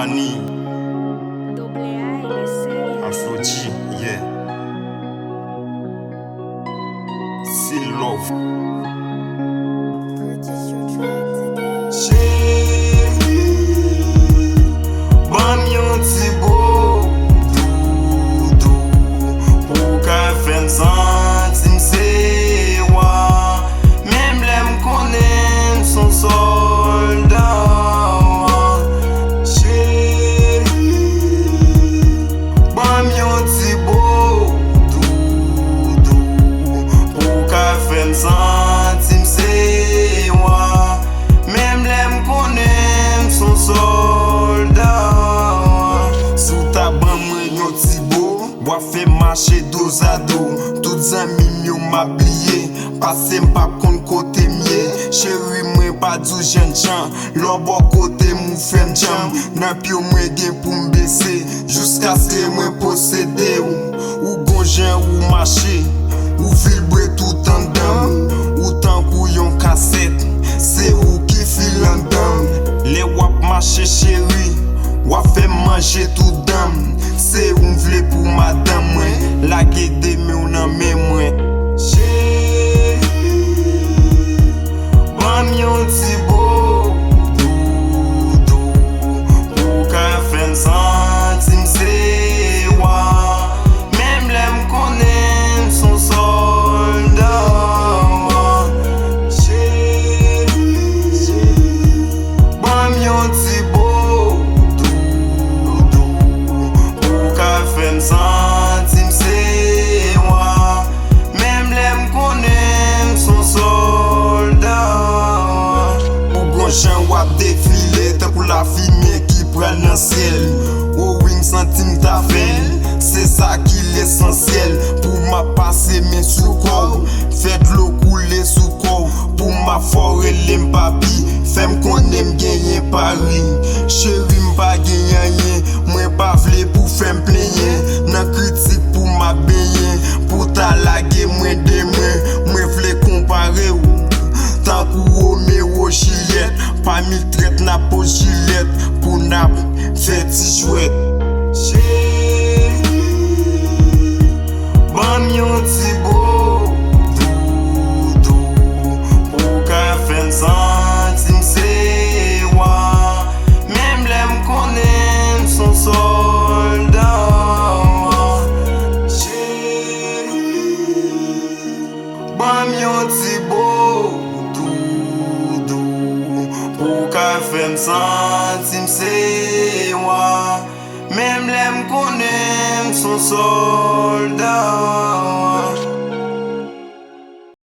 Money, Afro G, yeah. C'est love. Chérie, bam yon ti beau doudou pour qu'à faire sentim c'est wa. Même l'aime qu'on aime son soldat. Chérie, bam yon ti beau doudou pour qu'à faire sentim c'est wa. Même l'aime qu'on aime son soldat. Sous ta ban mwen yon ti beau, bois fait marcher dos à dos. Toutes amis yo m'ablié, passé m'pa kon côté mié. Chérie mwen pas du jeune chan, l'on bon côté mou femme jam. Nan pio mwen gen pou m'baisser, jusqu'à ce que mwen possédé ou gonjen ou marché, ou vibre tout en dame, ou tant kou yon cassette. C'est ou qui file en dame. Les wap marché chérie, wap fait manger tout dame. C'est ou vle pour madame mwen, la guede me ou nan men mwen. Chérie, bam yon ti beau doudou pour qu'à faire sentim c'est wa. Même l'aime qu'on aime son soldat. Chérie, bam yon ti beau doudou pour qu'à faire sentim c'est wa. Même l'aime qu'on aime son soldat. Ou gonjan wap défilé, tant pour la fumée qui prend dans ciel. Ou wing sentim ta fel, c'est ça qui l'essentiel. Pour ma passer mes sous corps, faites l'eau couler sous corps. Pour ma forêt l'aime papi, femme qu'on aime gagner Paris. Chérie m'pa gagner rien, moi pas vle pour femme plaigner. Nan critique pour ma baigner, pour ta laguer moi demain. Moi vle comparer ou tant kou Romeo Juliette, pas mille traite n'a pas Gillette, pour nap fait ti chouette. Chérie, bam yon ti beau doudou pour qu'à faire sentim c'est wa. Même l'aime qu'on aime son soldat. Chérie, bam yon ti beau doudou pour qu'à faire sentim c'est wa. Même l'aime qu'on aime son soldat.